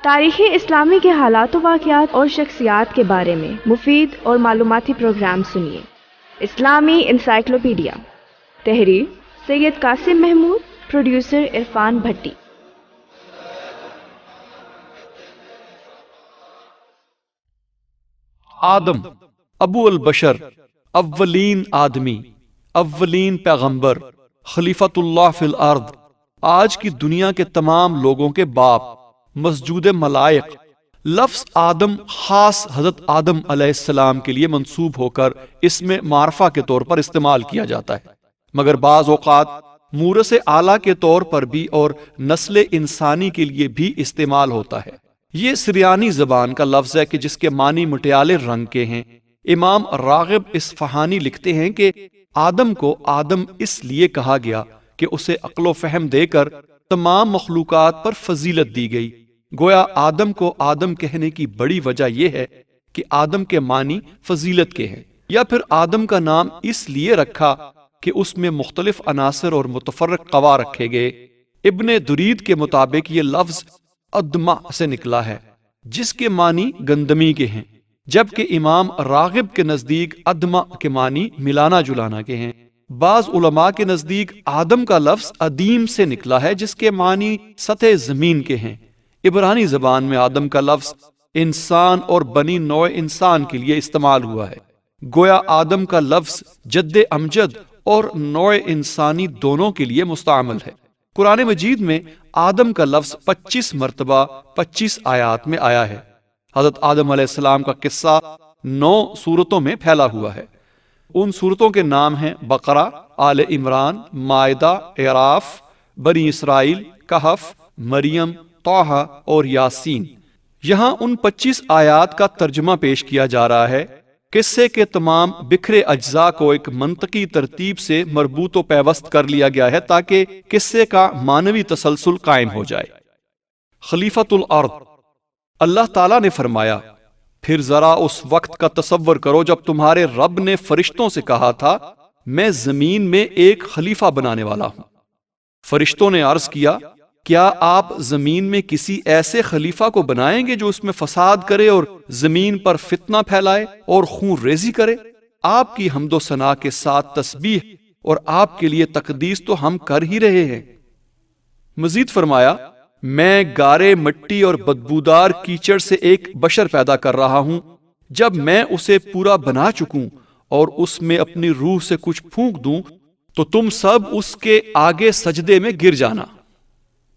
تاریخی اسلامی کے حالات و واقعات اور شخصیات کے بارے میں مفید اور معلوماتی پروگرام سنیے۔ اسلامی انسائکلوپیڈیا، تحریر سید قاسم محمود، پروڈیوسر عرفان بھٹی۔ آدم ابو البشر، اولین آدمی، اولین پیغمبر، خلیفۃ اللہ فی الارض، آج کی دنیا کے تمام لوگوں کے باپ، مسجود ملائک۔ لفظ آدم خاص حضرت آدم علیہ السلام کے لیے منسوب ہو کر اس میں معرفہ کے طور پر استعمال کیا جاتا ہے، مگر بعض اوقات مورث اعلیٰ کے طور پر بھی اور نسل انسانی کے لیے بھی استعمال ہوتا ہے۔ یہ سریانی زبان کا لفظ ہے کہ جس کے معنی مٹیالے رنگ کے ہیں۔ امام راغب اصفہانی لکھتے ہیں کہ آدم کو آدم اس لیے کہا گیا کہ اسے عقل و فہم دے کر تمام مخلوقات پر فضیلت دی گئی۔ گویا آدم کو آدم کہنے کی بڑی وجہ یہ ہے کہ آدم کے معنی فضیلت کے ہیں، یا پھر آدم کا نام اس لیے رکھا کہ اس میں مختلف عناصر اور متفرق قوا رکھے گئے۔ ابن درید کے مطابق یہ لفظ ادما سے نکلا ہے، جس کے معنی گندمی کے ہیں، جبکہ امام راغب کے نزدیک ادما کے معنی ملانا جلانا کے ہیں۔ بعض علماء کے نزدیک آدم کا لفظ ادیم سے نکلا ہے، جس کے معنی سطح زمین کے ہیں۔ عبرانی زبان میں آدم کا لفظ انسان اور بنی نوع انسان کے لیے استعمال ہوا ہے۔ گویا آدم کا لفظ جد امجد اور نوع انسانی دونوں کے لیے مستعمل ہے۔ قرآن مجید میں آدم کا لفظ 25 مرتبہ 25 آیات میں آیا ہے۔ حضرت آدم علیہ السلام کا قصہ 9 سورتوں میں پھیلا ہوا ہے۔ ان سورتوں کے نام ہیں بقرہ، آل عمران، مائدہ، اعراف، بنی اسرائیل، کہف، مریم، طٰہٰ اور یاسین۔ یہاں ان 25 آیات کا ترجمہ پیش کیا جا رہا ہے۔ قصے کے تمام بکھرے اجزاء کو ایک منطقی ترتیب سے مربوط و پیوست کر لیا گیا ہے تاکہ قصے کا معنوی تسلسل قائم ہو جائے۔ خلیفۃ الارض، اللہ تعالیٰ نے فرمایا، پھر ذرا اس وقت کا تصور کرو جب تمہارے رب نے فرشتوں سے کہا تھا میں زمین میں ایک خلیفہ بنانے والا ہوں۔ فرشتوں نے عرض کیا، کیا آپ زمین میں کسی ایسے خلیفہ کو بنائیں گے جو اس میں فساد کرے اور زمین پر فتنہ پھیلائے اور خون ریزی کرے؟ آپ کی حمد و ثنا کے ساتھ تسبیح اور آپ کے لیے تقدیس تو ہم کر ہی رہے ہیں۔ مزید فرمایا، میں گارے مٹی اور بدبودار کیچڑ سے ایک بشر پیدا کر رہا ہوں، جب میں اسے پورا بنا چکوں اور اس میں اپنی روح سے کچھ پھونک دوں تو تم سب اس کے آگے سجدے میں گر جانا۔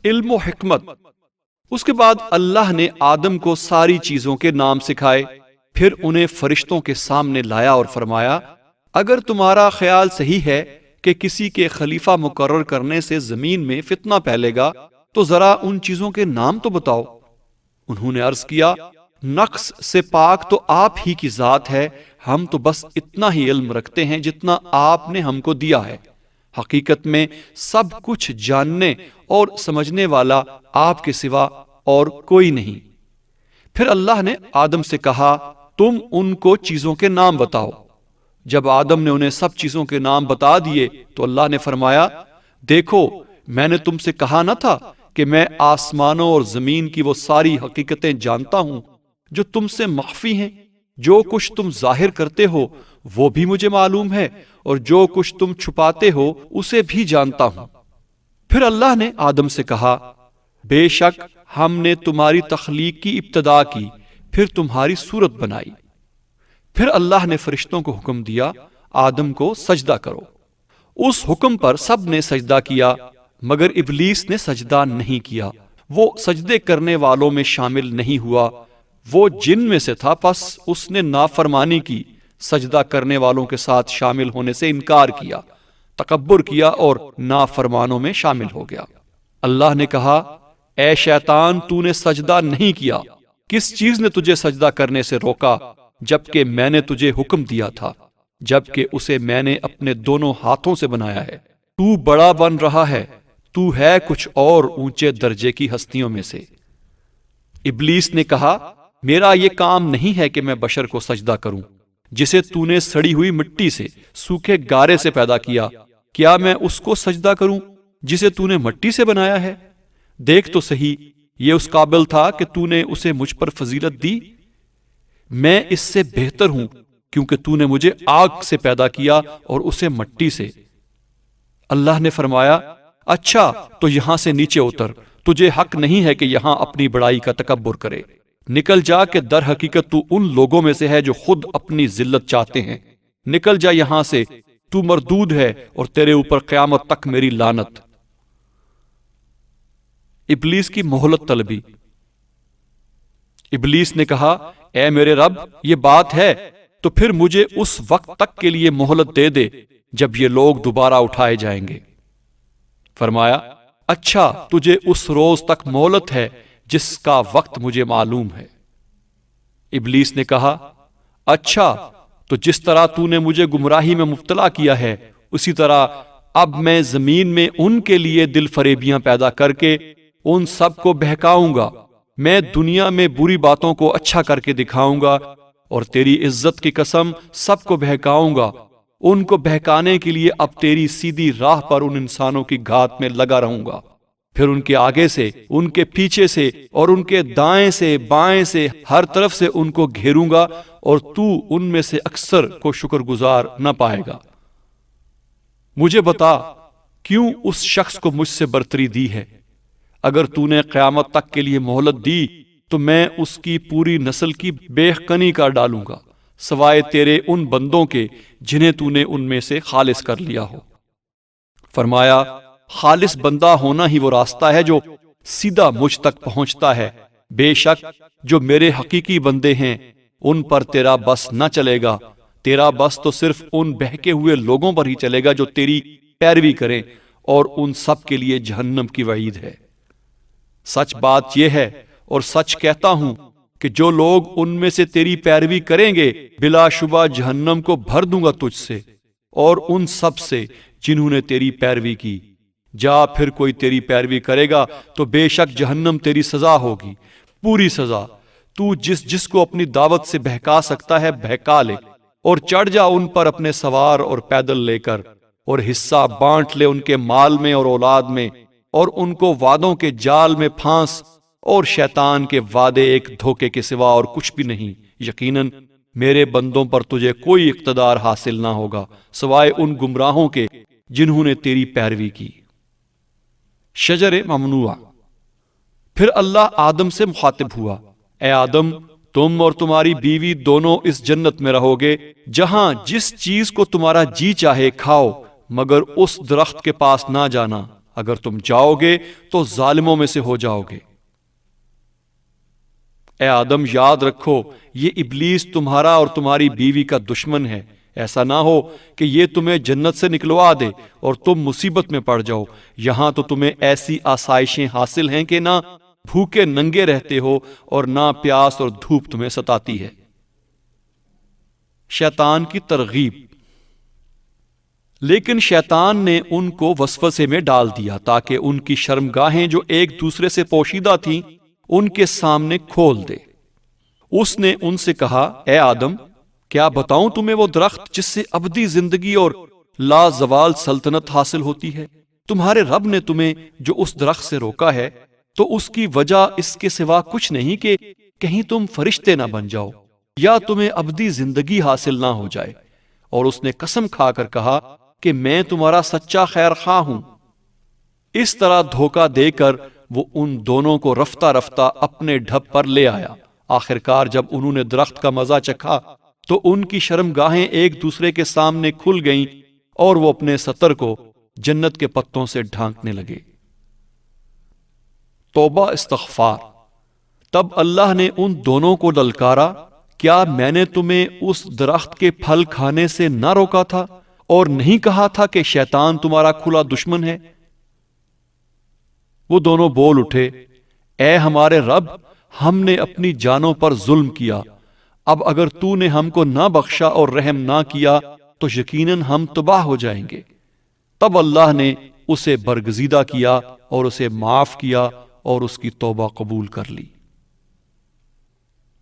علم و حکمت۔ اس کے بعد اللہ نے آدم کو ساری چیزوں کے نام سکھائے، پھر انہیں فرشتوں کے سامنے لایا اور فرمایا، اگر تمہارا خیال صحیح ہے کہ کسی کے خلیفہ مقرر کرنے سے زمین میں فتنہ پھیلے گا تو ذرا ان چیزوں کے نام تو بتاؤ۔ انہوں نے عرض کیا، نقص سے پاک تو آپ ہی کی ذات ہے، ہم تو بس اتنا ہی علم رکھتے ہیں جتنا آپ نے ہم کو دیا ہے۔ حقیقت میں سب کچھ جاننے اور سمجھنے والا آپ کے سوا اور کوئی نہیں۔ پھر اللہ نے آدم سے کہا، تم ان کو چیزوں کے نام بتاؤ۔ جب آدم نے انہیں سب چیزوں کے نام بتا دیے تو اللہ نے فرمایا، دیکھو میں نے تم سے کہا نہ تھا کہ میں آسمانوں اور زمین کی وہ ساری حقیقتیں جانتا ہوں جو تم سے مخفی ہیں۔ جو کچھ تم ظاہر کرتے ہو وہ بھی مجھے معلوم ہے، اور جو کچھ تم چھپاتے ہو اسے بھی جانتا ہوں۔ پھر اللہ نے آدم سے کہا، بے شک ہم نے تمہاری تخلیق کی ابتدا کی، پھر تمہاری صورت بنائی۔ پھر اللہ نے فرشتوں کو حکم دیا، آدم کو سجدہ کرو۔ اس حکم پر سب نے سجدہ کیا، مگر ابلیس نے سجدہ نہیں کیا، وہ سجدے کرنے والوں میں شامل نہیں ہوا، وہ جن میں سے تھا، پس اس نے نافرمانی کی، سجدہ کرنے والوں کے ساتھ شامل ہونے سے انکار کیا، تکبر کیا اور نافرمانوں میں شامل ہو گیا۔ اللہ نے کہا، اے شیطان، تو نے سجدہ نہیں کیا، کس چیز نے تجھے سجدہ کرنے سے روکا جبکہ میں نے تجھے حکم دیا تھا، جبکہ اسے میں نے اپنے دونوں ہاتھوں سے بنایا ہے۔ تو بڑا بن رہا ہے، تو ہے کچھ اور اونچے درجے کی ہستیوں میں سے۔ ابلیس نے کہا، میرا یہ کام نہیں ہے کہ میں بشر کو سجدہ کروں جسے تو نے سڑی ہوئی مٹی سے، سوکھے گارے سے پیدا کیا، کیا میں اس کو سجدہ کروں جسے تو نے مٹی سے بنایا ہے؟ دیکھ تو صحیح یہ اس قابل تھا کہ تو نے اسے مجھ پر فضیلت دی؟ میں اس سے بہتر ہوں کیونکہ تو نے مجھے آگ سے پیدا کیا اور اسے مٹی سے۔ اللہ نے فرمایا اچھا تو یہاں سے نیچے اتر، تجھے حق نہیں ہے کہ یہاں اپنی بڑائی کا تکبر کرے، نکل جا کہ در حقیقت تو ان لوگوں میں سے ہے جو خود اپنی ذلت چاہتے ہیں، نکل جا یہاں سے، تو مردود ہے اور تیرے اوپر قیامت تک میری لعنت۔ ابلیس کی مہلت طلبی۔ ابلیس نے کہا اے میرے رب، یہ بات ہے تو پھر مجھے اس وقت تک کے لیے مہلت دے دے جب یہ لوگ دوبارہ اٹھائے جائیں گے۔ فرمایا اچھا تجھے اس روز تک مہلت ہے جس کا وقت مجھے معلوم ہے۔ ابلیس نے کہا اچھا تو جس طرح تو نے مجھے گمراہی میں مبتلا کیا ہے اسی طرح اب میں زمین میں ان کے لیے دل فریبیاں پیدا کر کے ان سب کو بہکاؤں گا، میں دنیا میں بری باتوں کو اچھا کر کے دکھاؤں گا اور تیری عزت کی قسم سب کو بہکاؤں گا، ان کو بہکانے کے لیے اب تیری سیدھی راہ پر ان انسانوں کی گھات میں لگا رہوں گا، پھر ان کے آگے سے، ان کے پیچھے سے اور ان کے دائیں سے بائیں سے ہر طرف سے ان کو گھیروں گا اور تو ان میں سے اکثر کو شکر گزار نہ پائے گا۔ مجھے بتا کیوں اس شخص کو مجھ سے برتری دی ہے؟ اگر تو نے قیامت تک کے لیے مہلت دی تو میں اس کی پوری نسل کی بیخکنی کر ڈالوں گا سوائے تیرے ان بندوں کے جنہیں تو نے ان میں سے خالص کر لیا ہو۔ فرمایا خالص بندہ ہونا ہی وہ راستہ ہے جو سیدھا مجھ تک پہنچتا ہے، بے شک جو میرے حقیقی بندے ہیں ان پر تیرا بس نہ چلے گا، تیرا بس تو صرف ان بہکے ہوئے لوگوں پر ہی چلے گا جو تیری پیروی کریں، اور ان سب کے لیے جہنم کی وعید ہے۔ سچ بات یہ ہے اور سچ کہتا ہوں کہ جو لوگ ان میں سے تیری پیروی کریں گے بلا شبہ جہنم کو بھر دوں گا تجھ سے اور ان سب سے جنہوں نے تیری پیروی کی۔ جا پھر کوئی تیری پیروی کرے گا تو بے شک جہنم تیری سزا ہوگی، پوری سزا۔ تو جس کو اپنی دعوت سے بہکا سکتا ہے بہکا لے اور چڑھ جا ان پر اپنے سوار اور پیدل لے کر، اور حصہ بانٹ لے ان کے مال میں اور اولاد میں، اور ان کو وعدوں کے جال میں پھانس، اور شیطان کے وعدے ایک دھوکے کے سوا اور کچھ بھی نہیں۔ یقیناً میرے بندوں پر تجھے کوئی اقتدار حاصل نہ ہوگا سوائے ان گمراہوں کے جنہوں نے تیری پیروی کی۔ شجر ممنوع۔ پھر اللہ آدم سے مخاطب ہوا، اے آدم، تم اور تمہاری بیوی دونوں اس جنت میں رہو گے جہاں جس چیز کو تمہارا جی چاہے کھاؤ، مگر اس درخت کے پاس نہ جانا، اگر تم جاؤ گے تو ظالموں میں سے ہو جاؤ گے۔ اے آدم یاد رکھو یہ ابلیس تمہارا اور تمہاری بیوی کا دشمن ہے، ایسا نہ ہو کہ یہ تمہیں جنت سے نکلوا دے اور تم مصیبت میں پڑ جاؤ۔ یہاں تو تمہیں ایسی آسائشیں حاصل ہیں کہ نہ بھوکے ننگے رہتے ہو اور نہ پیاس اور دھوپ تمہیں ستاتی ہے۔ شیطان کی ترغیب۔ لیکن شیطان نے ان کو وسوسے میں ڈال دیا تاکہ ان کی شرمگاہیں جو ایک دوسرے سے پوشیدہ تھیں ان کے سامنے کھول دے۔ اس نے ان سے کہا، اے آدم، کیا بتاؤں تمہیں وہ درخت جس سے ابدی زندگی اور لا زوال سلطنت حاصل ہوتی ہے؟ تمہارے رب نے تمہیں جو اس درخت سے روکا ہے تو اس کی وجہ اس کے سوا کچھ نہیں کہ کہیں تم فرشتے نہ بن جاؤ یا تمہیں ابدی زندگی حاصل نہ ہو جائے۔ اور اس نے قسم کھا کر کہا کہ میں تمہارا سچا خیر خواہ ہوں۔ اس طرح دھوکہ دے کر وہ ان دونوں کو رفتہ رفتہ اپنے ڈھب پر لے آیا۔ آخرکار جب انہوں نے درخت کا مزہ چکھا تو ان کی شرمگاہیں ایک دوسرے کے سامنے کھل گئیں اور وہ اپنے ستر کو جنت کے پتوں سے ڈھانکنے لگے۔ توبہ استغفار۔ تب اللہ نے ان دونوں کو للکارا، کیا میں نے تمہیں اس درخت کے پھل کھانے سے نہ روکا تھا اور نہیں کہا تھا کہ شیطان تمہارا کھلا دشمن ہے؟ وہ دونوں بول اٹھے، اے ہمارے رب، ہم نے اپنی جانوں پر ظلم کیا، اب اگر تو نے ہم کو نہ بخشا اور رحم نہ کیا تو یقیناً ہم تباہ ہو جائیں گے۔ تب اللہ نے اسے برگزیدہ کیا اور اسے معاف کیا اور اس کی توبہ قبول کر لی۔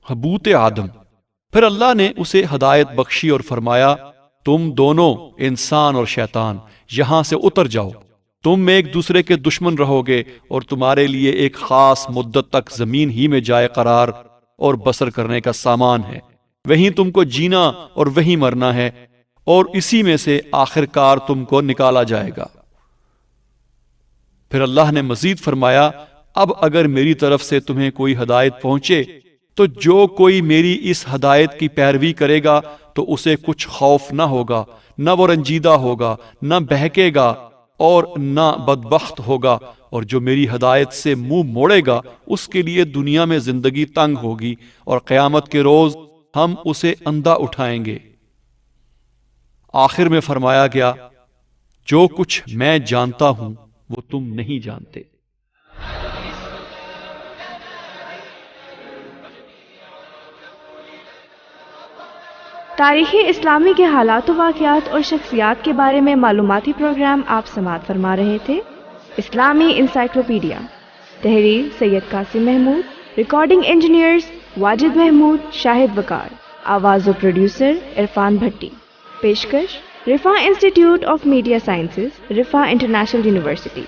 حبوط آدم۔ پھر اللہ نے اسے ہدایت بخشی اور فرمایا، تم دونوں انسان اور شیطان یہاں سے اتر جاؤ، تم ایک دوسرے کے دشمن رہو گے اور تمہارے لیے ایک خاص مدت تک زمین ہی میں جائے قرار اور بسر کرنے کا سامان ہے، وہیں تم کو جینا اور وہیں مرنا ہے، اور اسی میں سے آخر کار تم کو نکالا جائے گا۔ پھر اللہ نے مزید فرمایا، اب اگر میری طرف سے تمہیں کوئی ہدایت پہنچے تو جو کوئی میری اس ہدایت کی پیروی کرے گا تو اسے کچھ خوف نہ ہوگا، نہ وہ رنجیدہ ہوگا، نہ بہکے گا اور نہ بدبخت ہوگا، اور جو میری ہدایت سے منہ موڑے گا اس کے لیے دنیا میں زندگی تنگ ہوگی اور قیامت کے روز ہم اسے اندھا اٹھائیں گے۔ آخر میں فرمایا گیا، جو کچھ میں جانتا ہوں وہ تم نہیں جانتے۔ تاریخ اسلامی کے حالات و واقعات اور شخصیات کے بارے میں معلوماتی پروگرام آپ سماعت فرما رہے تھے۔ اسلامی انسائکلوپیڈیا، تحریر سید قاسم محمود، ریکارڈنگ انجینئرز واجد محمود، شاہد وقار، آواز و پروڈیوسر عرفان بھٹی، پیشکش Riphah institute of media sciences, Riphah international university.